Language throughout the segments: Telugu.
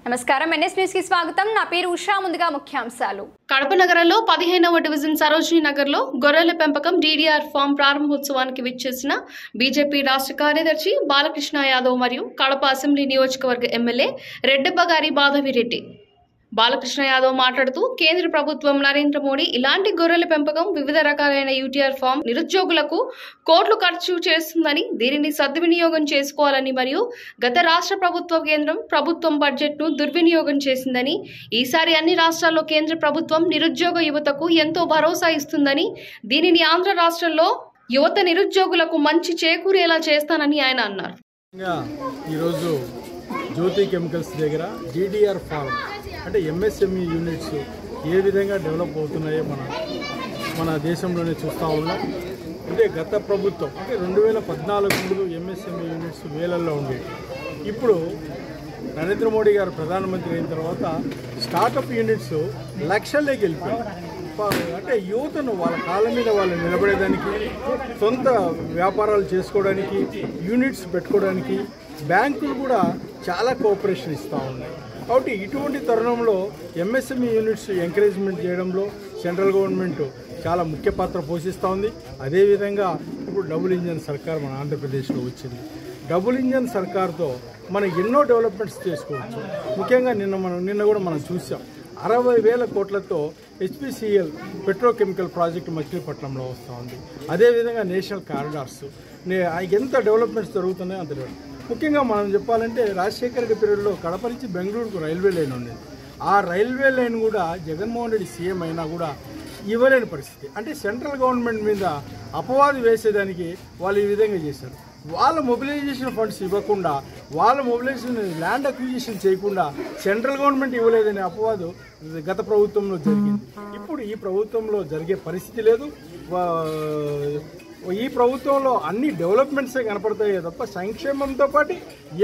నమస్కారం ఎన్ఎస్ న్యూస్ కి స్వాగతం నా పేరు ఉషా ముందుగా ముఖ్యాంశాలు కడప నగరంలో 15వ డివిజన్ సరోజిని నగర్ లో గొర్రెల పెంపకం డీడీఆర్ ఫామ్ ప్రారంభోత్సవానికి విచ్చేసిన బీజేపీ రాష్ట్ర కార్యదర్శి బాలకృష్ణ యాదవ్ మరియు కడప అసెంబ్లీ నియోజకవర్గ ఎమ్మెల్యే రెడ్డెబ్బగారి మాధవిరెడ్డి బాలకృష్ణ యాదవ్ మాట్లాడుతూ కేంద్ర ప్రభుత్వం నరేంద్ర మోడీ ఇలాంటి గొర్రెల పెంపకం వివిధ రకాలైన యూటీఆర్ ఫామ్ నిరుద్యోగులకు కోట్లు ఖర్చు చేస్తుందని దీనిని సద్వినియోగం చేసుకోవాలని మరియు గత రాష్ట్ర ప్రభుత్వ కేంద్రం ప్రభుత్వం బడ్జెట్ ను దుర్వినియోగం చేసిందని ఈసారి అన్ని రాష్ట్రాల్లో కేంద్ర ప్రభుత్వం నిరుద్యోగ యువతకు ఎంతో భరోసా ఇస్తుందని దీనిని ఆంధ్ర రాష్ట్రంలో యువత నిరుద్యోగులకు మంచి చేకూరేలా చేస్తానని ఆయన అన్నారు. ఈరోజు జ్యోతి కెమికల్స్ దగ్గర డీడీఆర్ ఫార్మ్ అంటే ఎంఎస్ఎంఈ యూనిట్స్ ఏ విధంగా డెవలప్ అవుతున్నాయో మన దేశంలోనే చూస్తూ ఉన్నాం. అంటే గత ప్రభుత్వం అంటే 2014 ముందు ఎంఎస్ఎంఈ యూనిట్స్ వేలల్లో ఉండేవి. ఇప్పుడు నరేంద్ర మోడీ గారు ప్రధానమంత్రి అయిన తర్వాత స్టార్టప్ యూనిట్స్ లక్షల్లోకి వెళ్ళిపోయాయి. అంటే యువతను వాళ్ళ కాళ్ళ మీద వాళ్ళు నిలబడేదానికి, సొంత వ్యాపారాలు చేసుకోవడానికి, యూనిట్స్ పెట్టుకోవడానికి బ్యాంకులు కూడా చాలా కోఆపరేషన్ ఇస్తూ ఉన్నాయి. కాబట్టి ఇటువంటి తరుణంలో ఎంఎస్ఎంఈ యూనిట్స్ ఎంకరేజ్మెంట్ చేయడంలో సెంట్రల్ గవర్నమెంట్ చాలా ముఖ్య పాత్ర పోషిస్తూ ఉంది. అదేవిధంగా ఇప్పుడు డబుల్ ఇంజన్ సర్కార్ మన ఆంధ్రప్రదేశ్లో వచ్చింది. డబుల్ ఇంజన్ సర్కార్తో మనం ఎన్నో డెవలప్మెంట్స్ చేసుకోవచ్చు. ముఖ్యంగా నిన్న కూడా మనం చూసాం 60,000 కోట్లతో హెచ్పిసిఎల్ పెట్రోకెమికల్ ప్రాజెక్టు మచిలీపట్నంలో వస్తూ ఉంది. అదేవిధంగా నేషనల్ కారిడార్స్ ఎంత డెవలప్మెంట్స్ జరుగుతున్నాయో అంత డెవలప్. ముఖ్యంగా మనం చెప్పాలంటే రాజశేఖర రెడ్డి పీరియడ్లో కడప నుంచి బెంగళూరుకు రైల్వే లైన్ ఉండేది. ఆ రైల్వే లైన్ కూడా జగన్మోహన్ రెడ్డి సీఎం అయినా కూడా ఇవ్వలేని పరిస్థితి. అంటే సెంట్రల్ గవర్నమెంట్ మీద అపవాదు వేసేదానికి వాళ్ళు ఈ విధంగా చేశారు. వాళ్ళ మొబిలైజేషన్ ఫండ్స్ ఇవ్వకుండా, వాళ్ళ మొబిలైజేషన్ ల్యాండ్ అక్విజిషన్ చేయకుండా సెంట్రల్ గవర్నమెంట్ ఇవ్వలేదనే అపవాదు గత ప్రభుత్వంలో జరిగింది. ఇప్పుడు ఈ ప్రభుత్వంలో జరిగే పరిస్థితి లేదు. ఈ ప్రభుత్వంలో అన్ని డెవలప్మెంట్సే కనపడతాయే తప్ప సంక్షేమంతో పాటు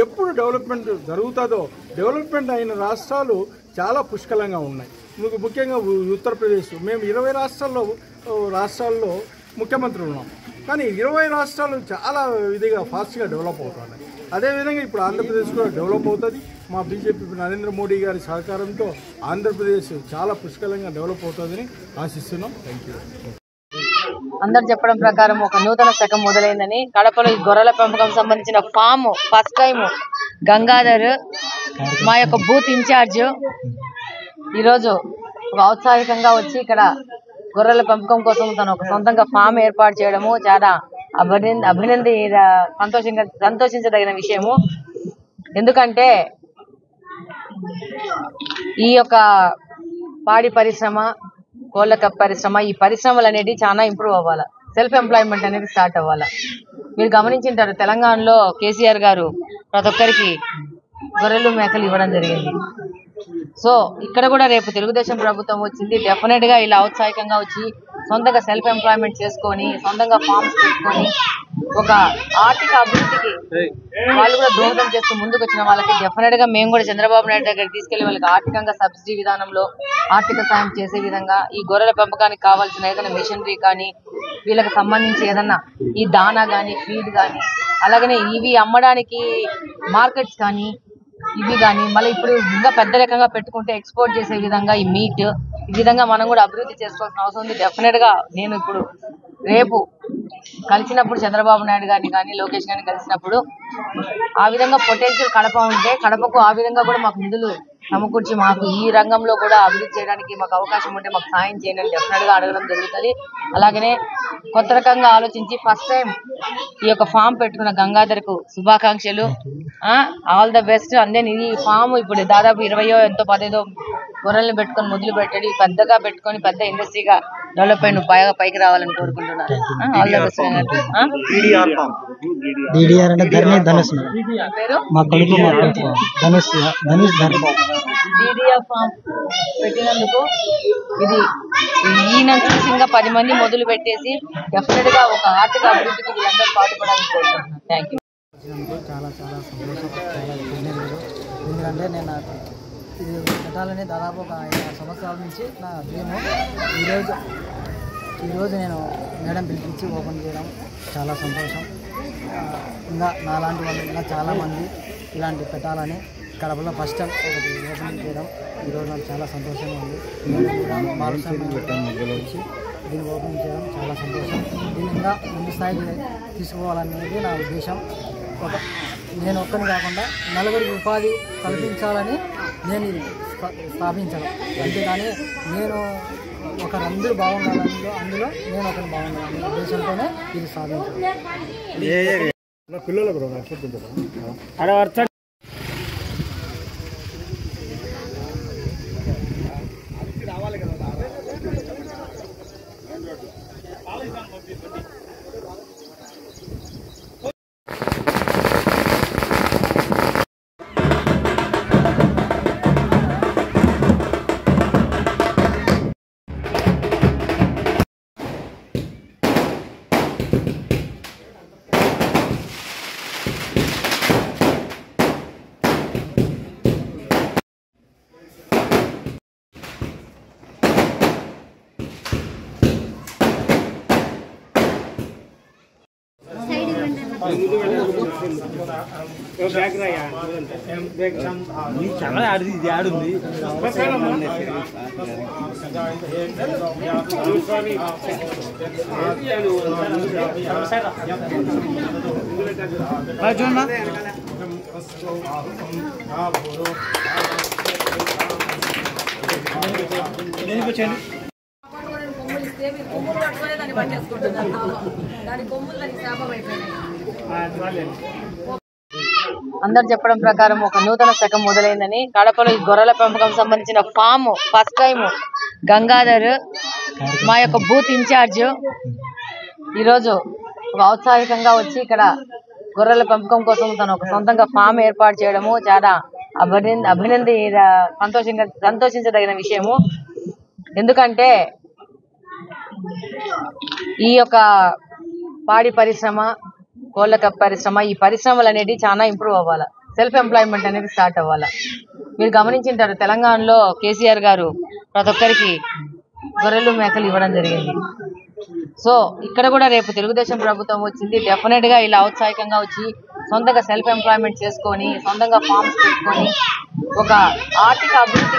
ఎప్పుడు డెవలప్మెంట్ జరుగుతుందో, డెవలప్మెంట్ అయిన రాష్ట్రాలు చాలా పుష్కలంగా ఉన్నాయి. ముఖ్యంగా ఉత్తరప్రదేశ్, మేము 20 రాష్ట్రాల్లో ముఖ్యమంత్రులు ఉన్నాం. కానీ 20 రాష్ట్రాలు చాలా విధిగా ఫాస్ట్గా డెవలప్ అవుతున్నాయి. అదేవిధంగా ఇప్పుడు ఆంధ్రప్రదేశ్ కూడా డెవలప్ అవుతుంది. మా బీజేపీ నరేంద్ర మోడీ గారి సహకారంతో ఆంధ్రప్రదేశ్ చాలా పుష్కలంగా డెవలప్ అవుతుందని ఆశిస్తున్నాం. Thank you. అందరు చెప్పడం ప్రకారం ఒక నూతన శకం మొదలైందని కడపలో ఈ గొర్రెల పెంపకం సంబంధించిన ఫామ్ ఫస్ట్ టైం గంగాధర్ మా యొక్క బూత్ ఇన్ఛార్జ్ ఈరోజు ఔత్సాహికంగా వచ్చి ఇక్కడ గొర్రెల పెంపకం కోసం తను ఒక సొంతంగా ఫామ్ ఏర్పాటు చేయడము చాలా సంతోషించదగిన విషయము. ఎందుకంటే ఈ యొక్క పాడి పరిశ్రమ, కోళ్ళ పరిశ్రమ, ఈ పరిశ్రమలు అనేది చాలా ఇంప్రూవ్ అవ్వాలి. సెల్ఫ్ ఎంప్లాయ్మెంట్ అనేది స్టార్ట్ అవ్వాలి. మీరు గమనించింటారు, తెలంగాణలో కేసీఆర్ గారు ప్రతి ఒక్కరికి గొర్రెలు మేకలు ఇవ్వడం జరిగింది. సో ఇక్కడ కూడా రేపు తెలుగుదేశం ప్రభుత్వం వచ్చింది, డెఫినెట్ గా ఇలా ఔత్సాహికంగా వచ్చి సొంతంగా సెల్ఫ్ ఎంప్లాయ్మెంట్ చేసుకొని సొంతంగా ఫార్మ్స్ పెట్టుకొని ఒక ఆర్థిక అభివృద్ధికి వాళ్ళు కూడా దోహదం చేస్తూ ముందుకు వచ్చిన వాళ్ళకి డెఫినెట్ గా మేము కూడా చంద్రబాబు నాయుడు దగ్గరికి తీసుకెళ్లి వాళ్ళకి ఆర్థికంగా సబ్సిడీ విధానంలో ఆర్థిక సాయం చేసే విధంగా ఈ గొర్రెల పెంపకానికి కావాల్సిన ఏదైనా మిషనరీ కానీ, వీళ్ళకి సంబంధించి ఏదన్నా ఈ దానా కానీ, ఫీడ్ కానీ, అలాగనే ఇవి అమ్మడానికి మార్కెట్స్ కానీ, ఇవి కానీ మళ్ళీ ఇప్పుడు ఇంకా పెద్ద రకంగా పెట్టుకుంటే ఎక్స్పోర్ట్ చేసే విధంగా ఈ మీట్, ఈ విధంగా మనం కూడా అభివృద్ధి చేసుకోవాల్సిన అవసరం ఉంది. డెఫినెట్ గా నేను ఇప్పుడు రేపు కలిసినప్పుడు చంద్రబాబు నాయుడు గారిని కానీ, లోకేష్ గారిని కలిసినప్పుడు ఆ విధంగా పొటెన్షియల్ కడప ఉంటే కడపకు ఆ విధంగా కూడా మాకు నిధులు సమకూర్చి మాకు ఈ రంగంలో కూడా అభివృద్ధి చేయడానికి మాకు అవకాశం ఉంటే మాకు సాయం చేయండి డెఫినెట్ గా అడగడం జరుగుతుంది. అలాగనే కొత్త రకంగా ఆలోచించి ఫస్ట్ టైం ఈ యొక్క ఫామ్ పెట్టుకున్న గంగాధర్కు శుభాకాంక్షలు, ఆల్ ద బెస్ట్. అందే ఈ ఫామ్ ఇప్పుడు దాదాపు 20 ఎంతో 15 గొర్రెలను పెట్టుకొని మొదలు పెట్టాడు. పెద్దగా పెట్టుకొని పెద్ద ఇండస్ట్రీగా డెవలప్ అయిన బాగా పైకి రావాలని కోరుకుంటున్నాను. All the best. DDR form పెట్టినందుకు ఇది ఈయన చూసి ఇంకా 10 మంది మొదలు పెట్టేసి డెఫినెట్ గా ఒక ఆర్థిక అభివృద్ధికి వీళ్ళందరూ పాటుపడాలని కోరుకుంటున్నాను. Thank you. చాలా చాలా సంతోషం, చాలా ధన్యవాదాలు. ఎందుకంటే నేను ఇది పెట్టాలని దాదాపు ఒక 5 సంవత్సరాల నుంచి నా డ్రీము. ఈరోజు నేను మేడం పిలిపించి ఓపెన్ చేయడం చాలా సంతోషం. ఇంకా నాలాంటి వాళ్ళు ఇంకా చాలామంది ఇలాంటి పెట్టాలని కడపలో ఫస్ట్ టైం ఒకటి ఓపెనింగ్ చేయడం ఈరోజు నాకు చాలా సంతోషంగా ఉంది. నేను కూడా భాగస్వామ్యం వచ్చి దీన్ని ఓపెనింగ్ చేయడం చాలా సంతోషం. దీన్ని ఇంకా ముందు స్థాయికి తీసుకోవాలనేది నా ఉద్దేశం. నేను ఒక్కని కాకుండా నలుగురికి ఉపాధి కల్పించాలని నేను ఇది స్థాపించడం, అంతేగాని నేను ఒకరందరూ బాగుండాలని అందులో నేను ఒకరిని బాగుండాలనే ఉద్దేశంతోనే ఇది స్థాపించడం. చాలా ఆడింది, ఇది ఆడుంది. చూడండి అందరు చెప్పడం ప్రకారం ఒక నూతన శకం మొదలైందని కడపలో ఈ గొర్రెల పెంపకం సంబంధించిన ఫామ్ ఫస్ట్ టైం గంగాధర్ మా యొక్క బూత్ ఇన్ఛార్జ్ ఈరోజు ఔత్సాహికంగా వచ్చి ఇక్కడ గొర్రెల పెంపకం కోసం తను ఒక సొంతంగా ఫామ్ ఏర్పాటు చేయడము చాలా సంతోషించదగిన విషయము. ఎందుకంటే ఈ యొక్క పాడి పరిశ్రమ, కోళ్ళ పరిశ్రమ, ఈ పరిశ్రమలు అనేది చాలా ఇంప్రూవ్ అవ్వాలి. సెల్ఫ్ ఎంప్లాయ్మెంట్ అనేది స్టార్ట్ అవ్వాలి. మీరు గమనించింటారు, తెలంగాణలో కేసీఆర్ గారు ప్రతి ఒక్కరికి గొర్రెలు మేకలు ఇవ్వడం జరిగింది. సో ఇక్కడ కూడా రేపు తెలుగుదేశం ప్రభుత్వం వచ్చింది, డెఫినెట్ గా ఇలా ఔత్సాహికంగా వచ్చి సొంతంగా సెల్ఫ్ ఎంప్లాయ్మెంట్ చేసుకొని సొంతంగా ఫార్మ్స్ పెట్టుకొని ఒక ఆర్థిక అభివృద్ధి